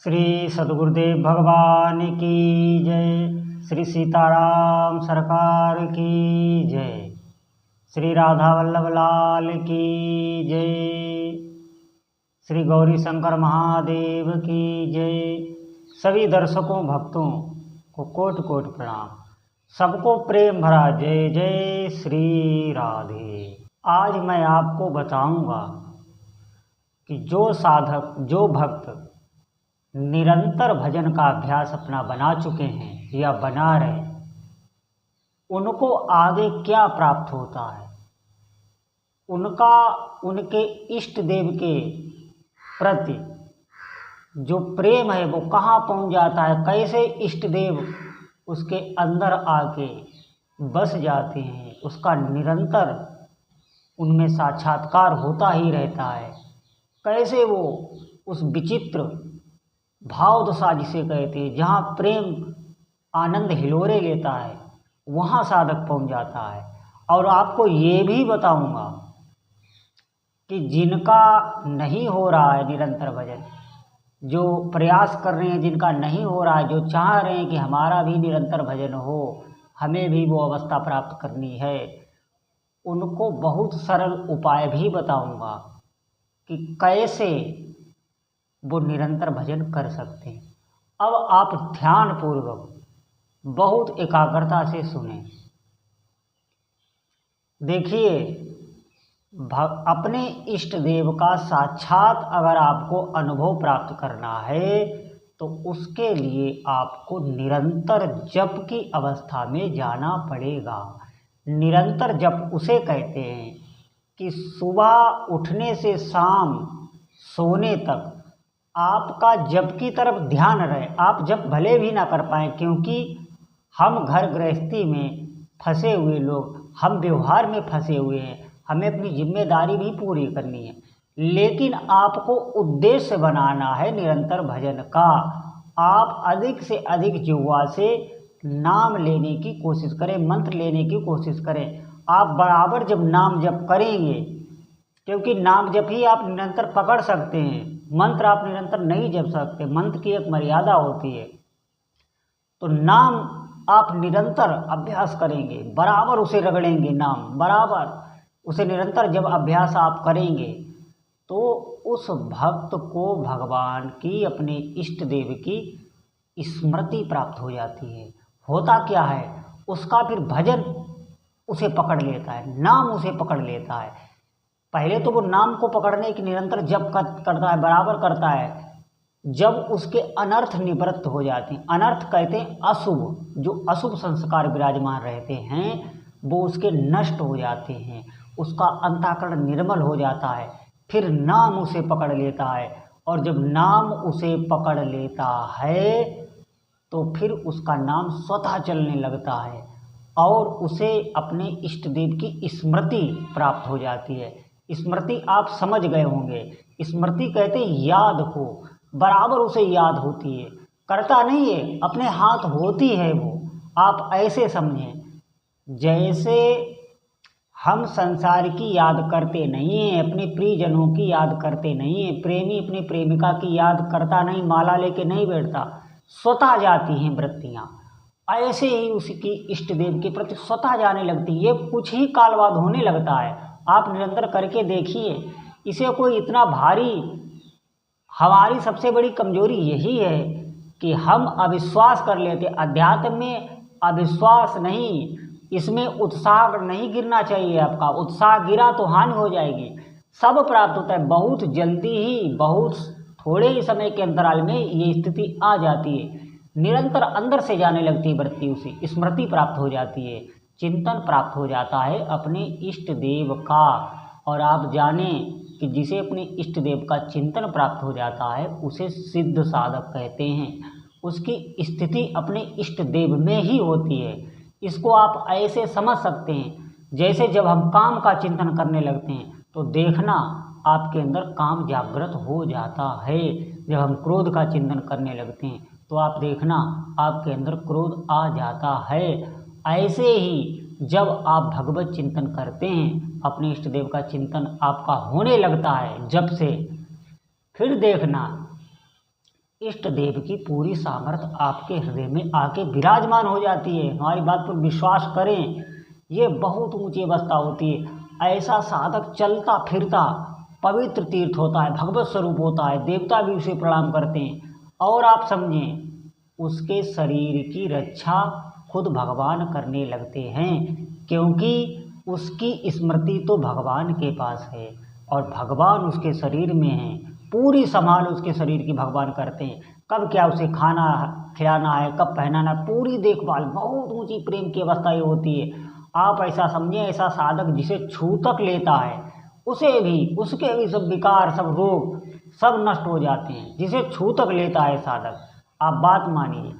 श्री सद्गुरुदेव भगवान की जय। श्री सीताराम सरकार की जय। श्री राधा वल्लभ लाल की जय। श्री गौरी शंकर महादेव की जय। सभी दर्शकों भक्तों को कोटि कोटि प्रणाम। सबको प्रेम भरा जय जय श्री राधे। आज मैं आपको बताऊंगा कि जो साधक जो भक्त निरंतर भजन का अभ्यास अपना बना चुके हैं या बना रहे, उनको आगे क्या प्राप्त होता है, उनका उनके इष्ट देव के प्रति जो प्रेम है वो कहाँ पहुँच जाता है, कैसे इष्ट देव उसके अंदर आके बस जाते हैं, उसका निरंतर उनमें साक्षात्कार होता ही रहता है। कैसे वो उस विचित्र भाव दशा जिसे कहते हैं, जहाँ प्रेम आनंद हिलोरे लेता है, वहाँ साधक पहुँच जाता है। और आपको ये भी बताऊंगा कि जिनका नहीं हो रहा है निरंतर भजन, जो प्रयास कर रहे हैं, जिनका नहीं हो रहा है, जो चाह रहे हैं कि हमारा भी निरंतर भजन हो, हमें भी वो अवस्था प्राप्त करनी है, उनको बहुत सरल उपाय भी बताऊंगा कि कैसे वो निरंतर भजन कर सकते हैं। अब आप ध्यान पूर्वक बहुत एकाग्रता से सुने। देखिए, अपने इष्ट देव का साक्षात अगर आपको अनुभव प्राप्त करना है तो उसके लिए आपको निरंतर जप की अवस्था में जाना पड़ेगा। निरंतर जप उसे कहते हैं कि सुबह उठने से शाम सोने तक आपका जप की तरफ ध्यान रहे। आप जप भले भी ना कर पाएँ, क्योंकि हम घर गृहस्थी में फंसे हुए लोग, हम व्यवहार में फंसे हुए हैं, हमें अपनी जिम्मेदारी भी पूरी करनी है, लेकिन आपको उद्देश्य बनाना है निरंतर भजन का। आप अधिक से अधिक जिह्वा से नाम लेने की कोशिश करें, मंत्र लेने की कोशिश करें। आप बराबर जब नाम जप करेंगे, क्योंकि नाम जप ही आप निरंतर पकड़ सकते हैं, मंत्र आप निरंतर नहीं जप सकते, मंत्र की एक मर्यादा होती है। तो नाम आप निरंतर अभ्यास करेंगे, बराबर उसे रगड़ेंगे, नाम बराबर उसे निरंतर जब अभ्यास आप करेंगे तो उस भक्त को भगवान की, अपने इष्ट देव की स्मृति प्राप्त हो जाती है। होता क्या है, उसका फिर भजन उसे पकड़ लेता है, नाम उसे पकड़ लेता है। पहले तो वो नाम को पकड़ने की निरंतर जप करता है, बराबर करता है। जब उसके अनर्थ निवृत्त हो जाते हैं, अनर्थ कहते हैं अशुभ, जो अशुभ संस्कार विराजमान रहते हैं वो उसके नष्ट हो जाते हैं, उसका अंतःकरण निर्मल हो जाता है, फिर नाम उसे पकड़ लेता है। और जब नाम उसे पकड़ लेता है तो फिर उसका नाम स्वतः चलने लगता है और उसे अपने इष्ट देव की स्मृति प्राप्त हो जाती है। स्मृति आप समझ गए होंगे, स्मृति कहते हैं याद को, बराबर उसे याद होती है, करता नहीं है, अपने हाथ होती है वो। आप ऐसे समझें जैसे हम संसार की याद करते नहीं हैं, अपने प्रियजनों की याद करते नहीं हैं, प्रेमी अपनी प्रेमिका की याद करता नहीं, माला लेके नहीं बैठता, स्वतः जाती हैं वृत्तियाँ। ऐसे ही उसकी इष्ट देव के प्रति स्वतः जाने लगती है। ये कुछ ही काल बाद होने लगता है, आप निरंतर करके देखिए। इसे कोई इतना भारी, हमारी सबसे बड़ी कमजोरी यही है कि हम अविश्वास कर लेते। अध्यात्म में अविश्वास नहीं, इसमें उत्साह नहीं गिरना चाहिए। आपका उत्साह गिरा तो हानि हो जाएगी। सब प्राप्त होता है बहुत जल्दी ही, बहुत थोड़े ही समय के अंतराल में ये स्थिति आ जाती है। निरंतर अंदर से जाने लगती है वृत्ति, उसे स्मृति प्राप्त हो जाती है, चिंतन प्राप्त हो जाता है अपने इष्ट देव का। और आप जाने कि जिसे अपने इष्ट देव का चिंतन प्राप्त हो जाता है उसे सिद्ध साधक कहते हैं। उसकी स्थिति अपने इष्ट देव में ही होती है। इसको आप ऐसे समझ सकते हैं, जैसे जब हम काम का चिंतन करने लगते हैं तो देखना आपके अंदर काम जागृत हो जाता है। जब हम क्रोध का चिंतन करने लगते हैं तो आप देखना आपके अंदर क्रोध आ जाता है। ऐसे ही जब आप भगवत चिंतन करते हैं, अपने इष्ट देव का चिंतन आपका होने लगता है जब से, फिर देखना इष्ट देव की पूरी सामर्थ्य आपके हृदय में आके विराजमान हो जाती है। हमारी बात पर विश्वास करें, ये बहुत ऊंची अवस्था होती है। ऐसा साधक चलता फिरता पवित्र तीर्थ होता है, भगवत स्वरूप होता है, देवता भी उसे प्रणाम करते हैं। और आप समझें, उसके शरीर की रक्षा खुद भगवान करने लगते हैं, क्योंकि उसकी स्मृति तो भगवान के पास है और भगवान उसके शरीर में है। पूरी संभाल उसके शरीर की भगवान करते हैं। कब क्या उसे खाना खिलाना है, कब पहनाना, पूरी देखभाल। बहुत ऊंची प्रेम की अवस्था ये होती है। आप ऐसा समझें, ऐसा साधक जिसे छू तक लेता है उसे भी, उसके भी सब विकार, सब रोग सब नष्ट हो जाते हैं, जिसे छू तक लेता है साधक। आप बात मानिए,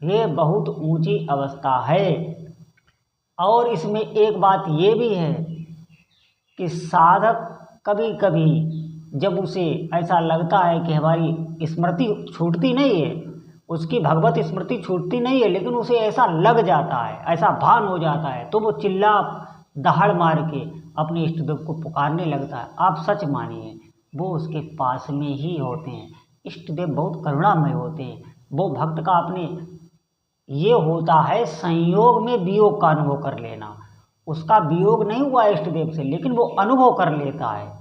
ये बहुत ऊंची अवस्था है। और इसमें एक बात ये भी है कि साधक कभी कभी जब उसे ऐसा लगता है कि हमारी स्मृति छूटती नहीं है, उसकी भगवत स्मृति छूटती नहीं है, लेकिन उसे ऐसा लग जाता है, ऐसा भान हो जाता है, तो वो चिल्ला दहाड़ मार के अपने इष्ट देव को पुकारने लगता है। आप सच मानिए, वो उसके पास में ही होते हैं। इष्ट देव बहुत करुणामय होते हैं। वो भक्त का अपने ये होता है संयोग में वियोग का अनुभव कर लेना। उसका वियोग नहीं हुआ इष्ट देव से, लेकिन वो अनुभव कर लेता है।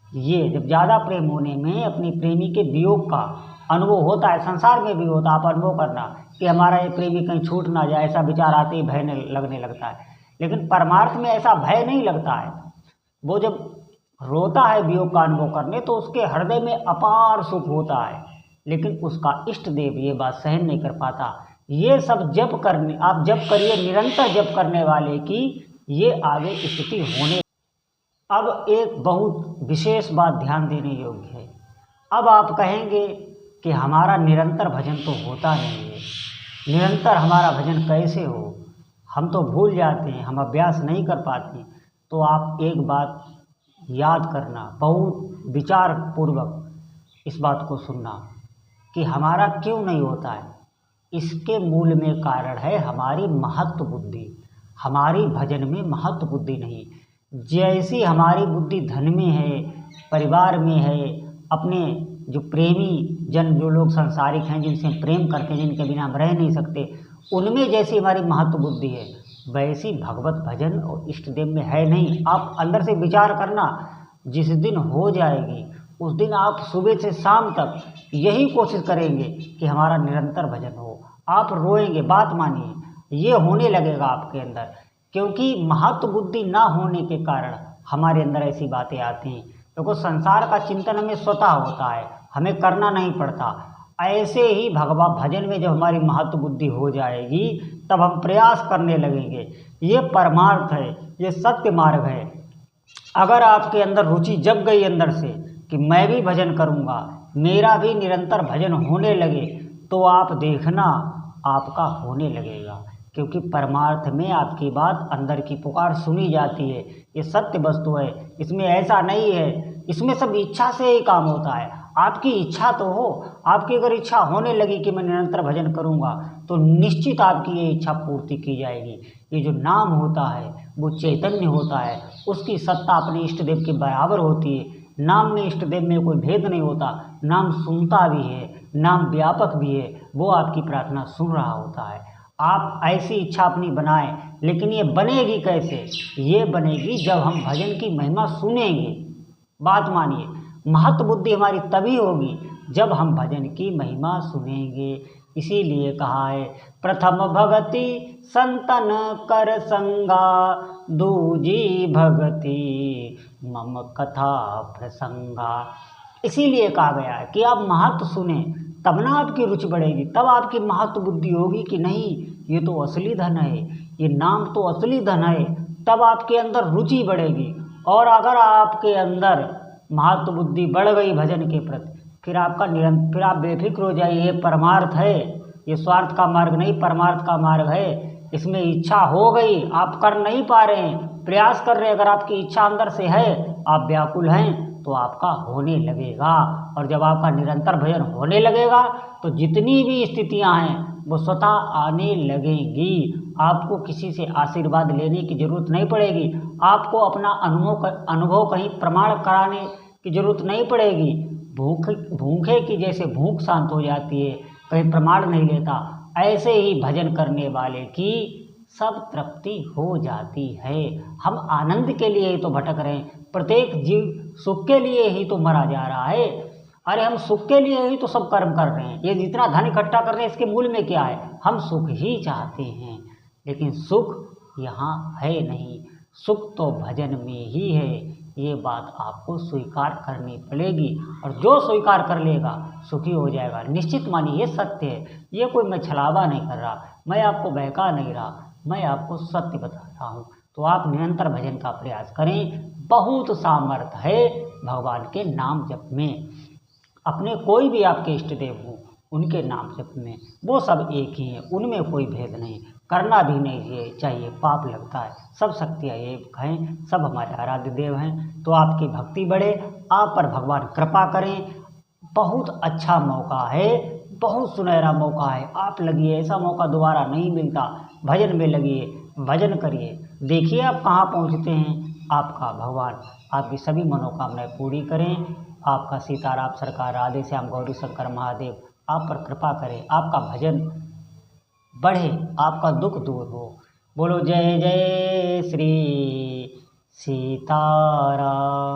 ये जब ज़्यादा प्रेम होने में अपनी प्रेमी के वियोग का अनुभव होता है, संसार में भी होता है। आप अनुभव करना कि हमारा ये प्रेमी कहीं छूट ना जाए, ऐसा विचार आते ही भय लगने लगता है। लेकिन परमार्थ में ऐसा भय नहीं लगता है। वो जब रोता है वियोग का अनुभव करने, तो उसके हृदय में अपार सुख होता है, लेकिन उसका इष्ट देव ये बात सहन नहीं कर पाता। ये सब जप करने, आप जप करिए, निरंतर जप करने वाले की ये आगे स्थिति होने। अब एक बहुत विशेष बात ध्यान देने योग्य है। अब आप कहेंगे कि हमारा निरंतर भजन तो होता नहीं है, निरंतर हमारा भजन कैसे हो, हम तो भूल जाते हैं, हम अभ्यास नहीं कर पाते। तो आप एक बात याद करना, बहुत विचार पूर्वक इस बात को सुनना कि हमारा क्यों नहीं होता है। इसके मूल में कारण है हमारी महत्व बुद्धि। हमारी भजन में महत्व बुद्धि नहीं। जैसी हमारी बुद्धि धन में है, परिवार में है, अपने जो प्रेमी जन, जो लोग संसारिक हैं, जिनसे हम प्रेम करते हैं, जिनके बिना हम रह नहीं सकते, उनमें जैसी हमारी महत्व बुद्धि है, वैसी भगवत भजन और इष्ट देव में है नहीं। आप अंदर से विचार करना, जिस दिन हो जाएगी उस दिन आप सुबह से शाम तक यही कोशिश करेंगे कि हमारा निरंतर भजन हो। आप रोएंगे, बात मानिए, ये होने लगेगा आपके अंदर, क्योंकि महत्व बुद्धि ना होने के कारण हमारे अंदर ऐसी बातें आती हैं। क्योंकि संसार का चिंतन हमें स्वतः होता है, हमें करना नहीं पड़ता। ऐसे ही भगवत भजन में जब हमारी महत्व बुद्धि हो जाएगी, तब हम प्रयास करने लगेंगे। ये परमार्थ है, ये सत्य मार्ग है। अगर आपके अंदर रुचि जग गई अंदर से कि मैं भी भजन करूँगा, मेरा भी निरंतर भजन होने लगे, तो आप देखना आपका होने लगेगा। क्योंकि परमार्थ में आपकी बात, अंदर की पुकार सुनी जाती है। ये सत्य वस्तु है, इसमें ऐसा नहीं है, इसमें सब इच्छा से ही काम होता है। आपकी इच्छा तो हो, आपकी अगर इच्छा होने लगी कि मैं निरंतर भजन करूँगा, तो निश्चित आपकी ये इच्छा पूर्ति की जाएगी। ये जो नाम होता है वो चैतन्य होता है, उसकी सत्ता अपने इष्ट देव के बराबर होती है। नाम में इष्ट देव में कोई भेद नहीं होता। नाम सुनता भी है, नाम व्यापक भी है, वो आपकी प्रार्थना सुन रहा होता है। आप ऐसी इच्छा अपनी बनाएं, लेकिन ये बनेगी कैसे? ये बनेगी जब हम भजन की महिमा सुनेंगे। बात मानिए, महत्व बुद्धि हमारी तभी होगी जब हम भजन की महिमा सुनेंगे। इसीलिए कहा है, प्रथम भगति संतन कर संगा, दूजी भगति मम कथा प्रसंगा। इसीलिए कहा गया है कि आप महत्व सुने, तब ना आपकी रुचि बढ़ेगी, तब आपकी महत्व बुद्धि होगी कि नहीं ये तो असली धन है, ये नाम तो असली धन है। तब आपके अंदर रुचि बढ़ेगी। और अगर आपके अंदर महत्व बुद्धि बढ़ गई भजन के प्रति, फिर आप बेफिक्र हो जाइए। ये परमार्थ है, ये स्वार्थ का मार्ग नहीं, परमार्थ का मार्ग है। इसमें इच्छा हो गई, आप कर नहीं पा रहे हैं, प्रयास कर रहे हैं। अगर आपकी इच्छा अंदर से है, आप व्याकुल हैं, तो आपका होने लगेगा। और जब आपका निरंतर भजन होने लगेगा, तो जितनी भी स्थितियां हैं वो स्वतः आने लगेंगी। आपको किसी से आशीर्वाद लेने की जरूरत नहीं पड़ेगी। आपको अपना अनुभव कहीं प्रमाण कराने की ज़रूरत नहीं पड़ेगी। भूखे की जैसे भूख शांत हो जाती है, कहीं प्रमाण नहीं लेता, ऐसे ही भजन करने वाले की सब तृप्ति हो जाती है। हम आनंद के लिए ही तो भटक रहे हैं, प्रत्येक जीव सुख के लिए ही तो मरा जा रहा है। अरे हम सुख के लिए ही तो सब कर्म कर रहे हैं। ये जितना धन इकट्ठा कर रहे हैं, इसके मूल में क्या है? हम सुख ही चाहते हैं, लेकिन सुख यहाँ है नहीं। सुख तो भजन में ही है। ये बात आपको स्वीकार करनी पड़ेगी, और जो स्वीकार कर लेगा सुखी हो जाएगा। निश्चित मानिए, ये सत्य है। ये कोई मैं छलावा नहीं कर रहा, मैं आपको बहका नहीं रहा, मैं आपको सत्य बता रहा हूँ। तो आप निरंतर भजन का प्रयास करें। बहुत सामर्थ्य है भगवान के नाम जप में। अपने कोई भी आपके इष्ट देव हों, उनके नाम जप में, वो सब एक ही हैं, उनमें कोई भेद नहीं। करना भी नहीं चाहिए, पाप लगता है। सब शक्तियाँ एक हैं, सब हमारे आराध्य देव हैं। तो आपकी भक्ति बढ़े, आप पर भगवान कृपा करें। बहुत अच्छा मौका है, बहुत सुनहरा मौका है। आप लगिए, ऐसा मौका दोबारा नहीं मिलता। भजन में लगिए, भजन करिए, देखिए आप कहाँ पहुँचते हैं। आपका भगवान आपकी सभी मनोकामनाएं पूरी करें। आपका सीताराम सरकार, राधे श्याम, गौरी शंकर महादेव आप पर कृपा करें, आपका भजन बढ़े, आपका दुख दूर हो। बोलो जय जय श्री सीताराम।